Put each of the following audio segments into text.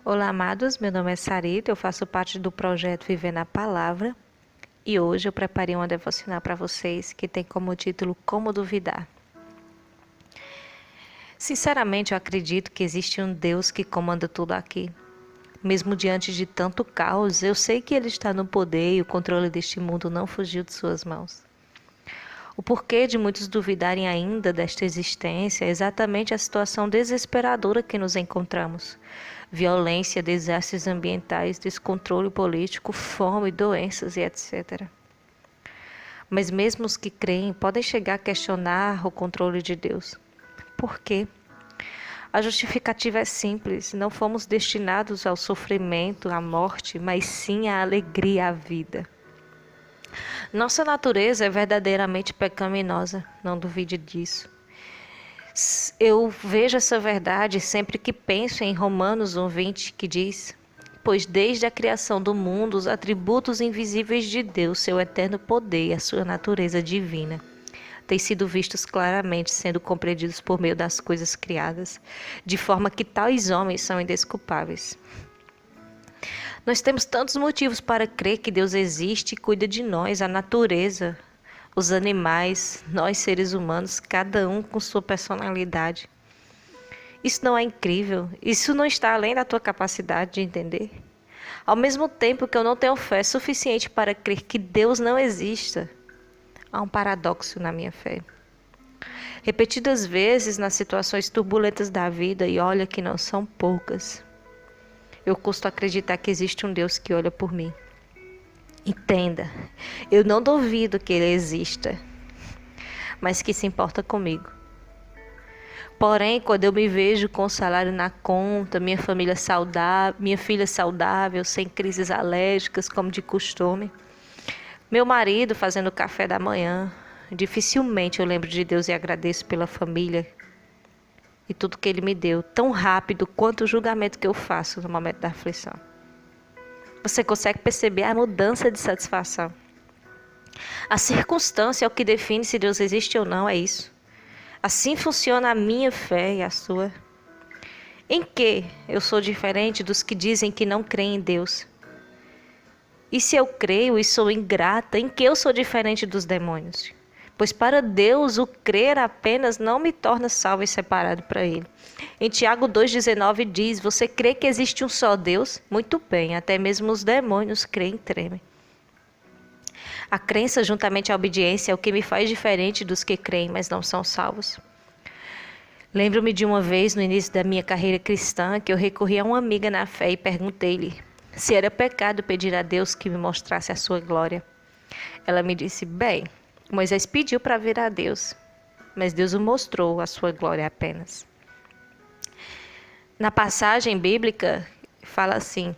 Olá, amados. Meu nome é Sarita, eu faço parte do projeto Viver na Palavra e hoje eu preparei uma devocional para vocês que tem como título Como Duvidar. Sinceramente, eu acredito que existe um Deus que comanda tudo aqui. Mesmo diante de tanto caos, eu sei que Ele está no poder e o controle deste mundo não fugiu de suas mãos. O porquê de muitos duvidarem ainda desta existência é exatamente a situação desesperadora que nos encontramos. Violência, desastres ambientais, descontrole político, fome, doenças e etc. Mas mesmo os que creem podem chegar a questionar o controle de Deus. Por quê? A justificativa é simples: não fomos destinados ao sofrimento, à morte, mas sim à alegria, à vida. Nossa natureza é verdadeiramente pecaminosa, não duvide disso. Eu vejo essa verdade sempre que penso em Romanos 1:20, que diz: pois desde a criação do mundo, os atributos invisíveis de Deus, seu eterno poder e a sua natureza divina, têm sido vistos claramente, sendo compreendidos por meio das coisas criadas, de forma que tais homens são indesculpáveis. Nós temos tantos motivos para crer que Deus existe e cuida de nós, a natureza, os animais, nós seres humanos, cada um com sua personalidade. Isso não é incrível? Isso não está além da tua capacidade de entender? Ao mesmo tempo que eu não tenho fé suficiente para crer que Deus não exista, há um paradoxo na minha fé. Repetidas vezes nas situações turbulentas da vida, e olha que não são poucas, eu custo acreditar que existe um Deus que olha por mim. Entenda, eu não duvido que Ele exista, mas que se importa comigo. Porém, quando eu me vejo com o salário na conta, minha filha saudável, sem crises alérgicas como de costume, meu marido fazendo o café da manhã, dificilmente eu lembro de Deus e agradeço pela família e tudo que Ele me deu, tão rápido quanto o julgamento que eu faço no momento da aflição. Você consegue perceber a mudança de satisfação. A circunstância é o que define se Deus existe ou não, é isso. Assim funciona a minha fé e a sua. Em que eu sou diferente dos que dizem que não creem em Deus? E se eu creio e sou ingrata, em que eu sou diferente dos demônios? Pois para Deus o crer apenas não me torna salvo e separado para Ele. Em Tiago 2,19 diz: você crê que existe um só Deus? Muito bem, até mesmo os demônios creem e tremem. A crença juntamente à obediência é o que me faz diferente dos que creem, mas não são salvos. Lembro-me de uma vez no início da minha carreira cristã que eu recorri a uma amiga na fé e perguntei-lhe se era pecado pedir a Deus que me mostrasse a sua glória. Ela me disse: bem, Moisés pediu para ver a Deus, mas Deus o mostrou a sua glória apenas. Na passagem bíblica, fala assim: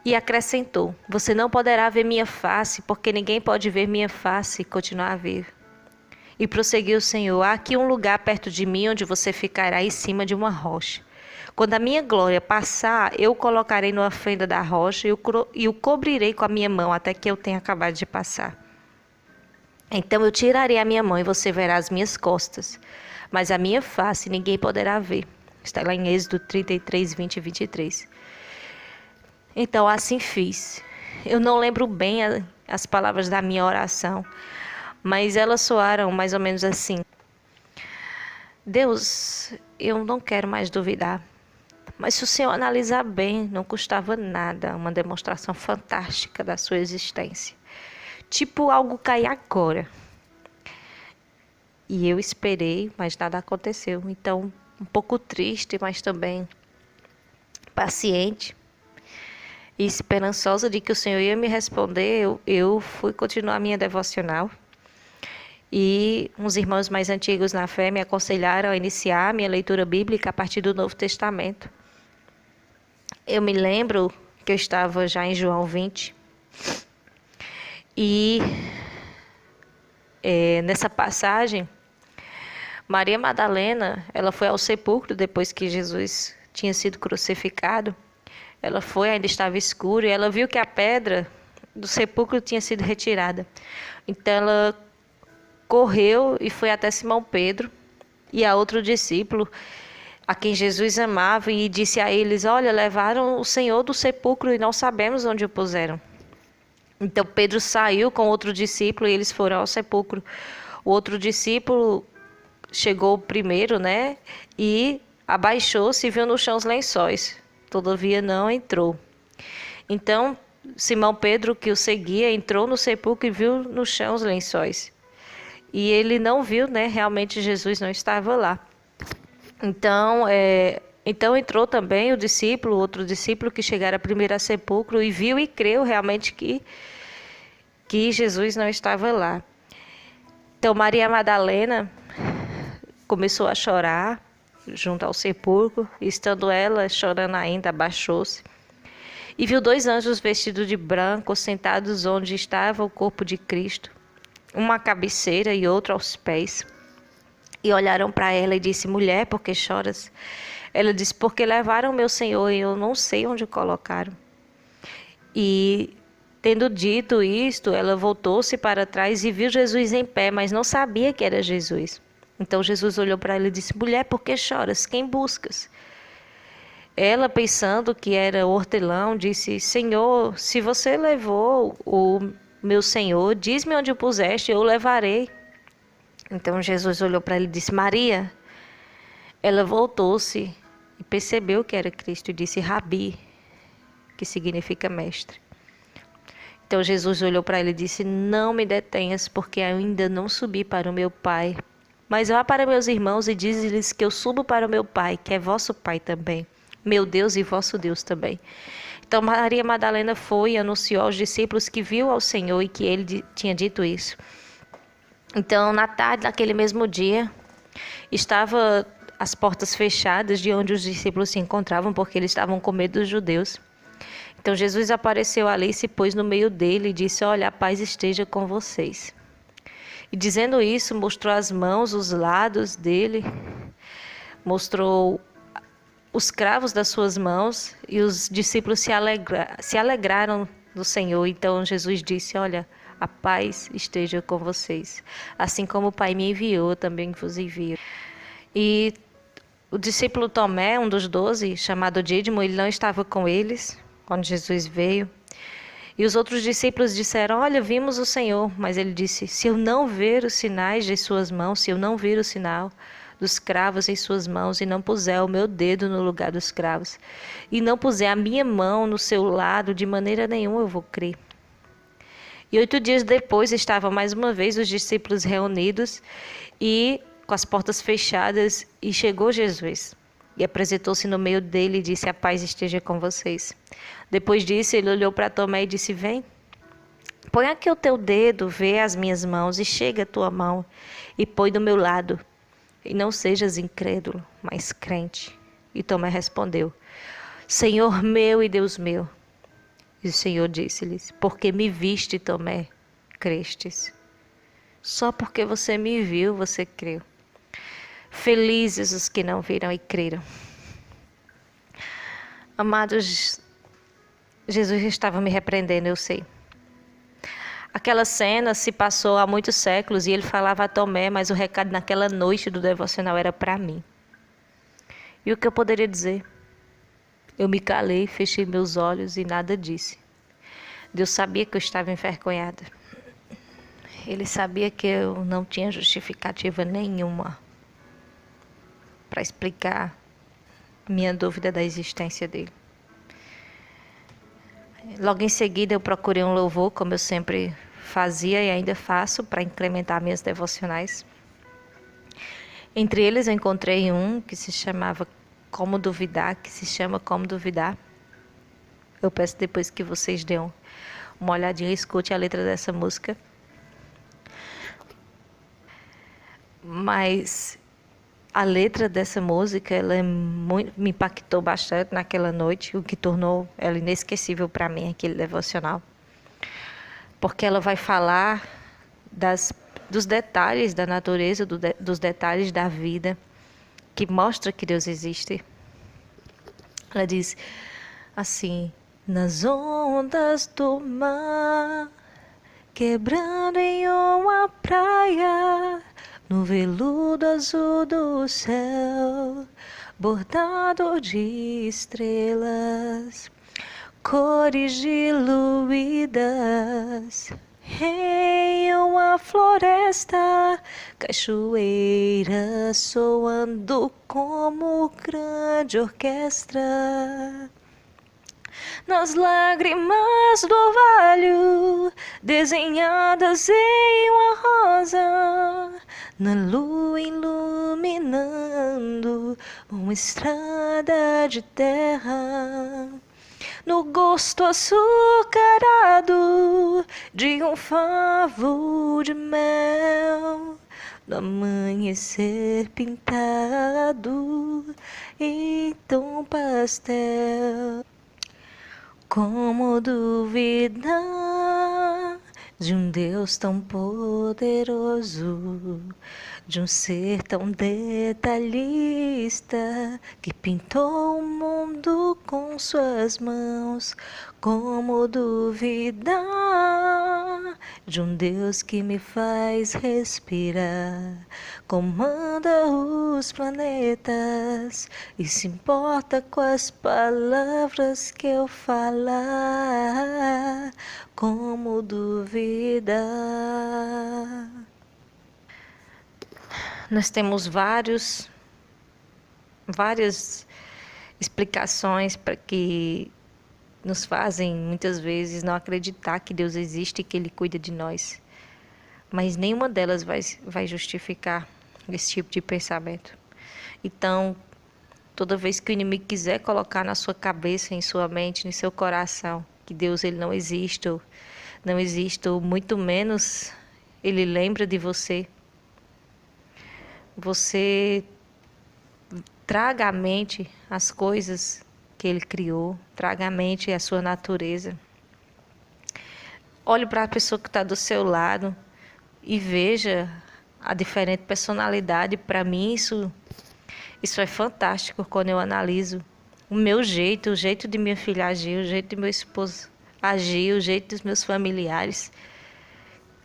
e acrescentou: você não poderá ver minha face, porque ninguém pode ver minha face e continuar vivo. E prosseguiu o Senhor: há aqui um lugar perto de mim onde você ficará em cima de uma rocha. Quando a minha glória passar, eu o colocarei numa fenda da rocha e o cobrirei com a minha mão até que eu tenha acabado de passar. Então eu tirarei a minha mão e você verá as minhas costas, mas a minha face ninguém poderá ver. Está lá em Êxodo 33, 20 e 23. Então assim fiz. Eu não lembro bem as palavras da minha oração, mas elas soaram mais ou menos assim: Deus, eu não quero mais duvidar, mas se o Senhor analisar bem, não custava nada, uma demonstração fantástica da sua existência. Tipo algo cair agora. E eu esperei, mas nada aconteceu. Então, um pouco triste, mas também paciente e esperançosa de que o Senhor ia me responder, eu fui continuar a minha devocional. E uns irmãos mais antigos na fé me aconselharam a iniciar a minha leitura bíblica a partir do Novo Testamento. Eu me lembro que eu estava já em João 20. E nessa passagem, Maria Madalena, ela foi ao sepulcro depois que Jesus tinha sido crucificado. Ela foi, ainda estava escuro, e ela viu que a pedra do sepulcro tinha sido retirada. Então ela correu e foi até Simão Pedro e a outro discípulo a quem Jesus amava, e disse a eles: olha, levaram o Senhor do sepulcro e não sabemos onde o puseram. Então Pedro saiu com outro discípulo e eles foram ao sepulcro. O outro discípulo chegou primeiro, né? E abaixou-se e viu no chão os lençóis. Todavia não entrou. Então Simão Pedro, que o seguia, entrou no sepulcro e viu no chão os lençóis. E ele não viu, né? Realmente Jesus não estava lá. Então entrou também o discípulo, outro discípulo que chegara primeiro ao sepulcro e viu e creu realmente que Jesus não estava lá. Então Maria Madalena começou a chorar junto ao sepulcro, e estando ela chorando ainda, abaixou-se e viu 2 anjos vestidos de branco sentados onde estava o corpo de Cristo, uma à cabeceira e outro aos pés. E olharam para ela e disse: mulher, por que choras? Ela disse: porque levaram meu Senhor e eu não sei onde o colocaram. E tendo dito isto, ela voltou-se para trás e viu Jesus em pé, mas não sabia que era Jesus. Então Jesus olhou para ela e disse: mulher, por que choras? Quem buscas? Ela, pensando que era hortelão, disse: Senhor, se você levou o meu Senhor, diz-me onde o puseste, eu o levarei. Então Jesus olhou para ela e disse: Maria. Ela voltou-se e percebeu que era Cristo e disse: Rabi, que significa mestre. Então Jesus olhou para ela e disse: não me detenhas, porque ainda não subi para o meu Pai. Mas vá para meus irmãos e dize-lhes que eu subo para o meu Pai, que é vosso Pai também, meu Deus e vosso Deus também. Então Maria Madalena foi e anunciou aos discípulos que viu ao Senhor e que ele tinha dito isso. Então, na tarde daquele mesmo dia, estava as portas fechadas de onde os discípulos se encontravam, porque eles estavam com medo dos judeus. Então Jesus apareceu ali, se pôs no meio dele e disse: olha, a paz esteja com vocês. E dizendo isso, mostrou as mãos, os lados dele, mostrou os cravos das suas mãos, e os discípulos se alegraram do Senhor. Então Jesus disse: olha, a paz esteja com vocês. Assim como o Pai me enviou, também vos envio. E o discípulo Tomé, um dos 12, chamado Dídimo, ele não estava com eles quando Jesus veio. E os outros discípulos disseram: olha, vimos o Senhor. Mas ele disse: se eu não ver os sinais de suas mãos, se eu não ver o sinal dos cravos em suas mãos, e não puser o meu dedo no lugar dos cravos, e não puser a minha mão no seu lado, de maneira nenhuma eu vou crer. E 8 dias depois estavam mais uma vez os discípulos reunidos e com as portas fechadas, e chegou Jesus. E apresentou-se no meio dele e disse: a paz esteja com vocês. Depois disso, ele olhou para Tomé e disse: vem, põe aqui o teu dedo, vê as minhas mãos, e chega a tua mão e põe do meu lado. E não sejas incrédulo, mas crente. E Tomé respondeu: Senhor meu e Deus meu. E o Senhor disse-lhes: porque me viste, Tomé, crestes. Só porque você me viu, você creu. Felizes os que não viram e creram. Amados, Jesus estava me repreendendo, eu sei. Aquela cena se passou há muitos séculos e ele falava a Tomé, mas o recado naquela noite do devocional era para mim. E o que eu poderia dizer? Eu me calei, fechei meus olhos e nada disse. Deus sabia que eu estava envergonhada. Ele sabia que eu não tinha justificativa nenhuma para explicar minha dúvida da existência dele. Logo em seguida eu procurei um louvor, como eu sempre fazia e ainda faço, para incrementar minhas devocionais. Entre eles eu encontrei um que se chamava Como Duvidar, que se chama Como Duvidar. Eu peço depois que vocês dêem uma olhadinha e escute a letra dessa música. Mas a letra dessa música, me impactou bastante naquela noite, o que tornou ela inesquecível para mim, aquele devocional. Porque ela vai falar dos detalhes da natureza, dos detalhes da vida, que mostra que Deus existe. Ela diz assim: nas ondas do mar, quebrando em uma praia, no veludo azul do céu, bordado de estrelas, cores diluídas. Em uma floresta, cachoeira soando como grande orquestra. Nas lágrimas do orvalho, desenhadas em uma rosa, na lua iluminando uma estrada de terra, no gosto açucarado de um favo de mel, no amanhecer pintado em tom pastel. Como duvidar de um Deus tão poderoso, de um ser tão detalhista, que pintou o mundo com suas mãos? Como duvidar de um Deus que me faz respirar, comanda os planetas e se importa com as palavras que eu falar? Como duvidar? Nós temos várias explicações para que nos fazem muitas vezes não acreditar que Deus existe e que Ele cuida de nós. Mas nenhuma delas vai justificar esse tipo de pensamento. Então, toda vez que o inimigo quiser colocar na sua cabeça, em sua mente, no seu coração, que Deus ele não existe, ou muito menos Ele lembra de você, você traga à mente as coisas que Ele criou, traga à mente a sua natureza. Olhe para a pessoa que está do seu lado e veja a diferente personalidade. Para mim, isso é fantástico quando eu analiso o meu jeito, o jeito de minha filha agir, o jeito de meu esposo agir, o jeito dos meus familiares.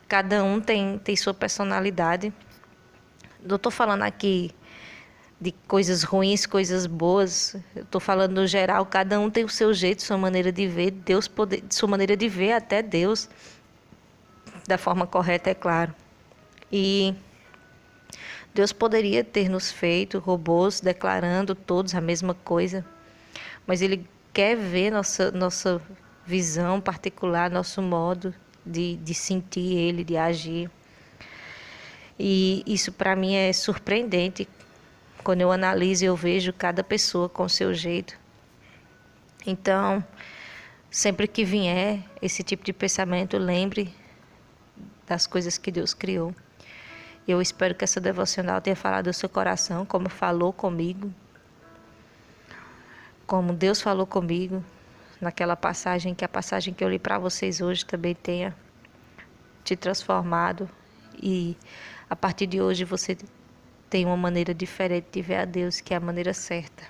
Cada um tem sua personalidade. Não estou falando aqui de coisas ruins, coisas boas. Eu estou falando no geral, cada um tem o seu jeito, sua maneira de ver, sua maneira de ver até Deus, da forma correta, é claro. E Deus poderia ter nos feito robôs declarando todos a mesma coisa, mas Ele quer ver nossa visão particular, nosso modo de sentir Ele, de agir. E isso para mim é surpreendente. Quando eu analiso, eu vejo cada pessoa com o seu jeito. Então, sempre que vier esse tipo de pensamento, lembre das coisas que Deus criou. Eu espero que essa devocional tenha falado ao seu coração, como falou comigo, como Deus falou comigo naquela passagem, que a passagem que eu li para vocês hoje também tenha te transformado. E a partir de hoje você tem uma maneira diferente de ver a Deus, que é a maneira certa.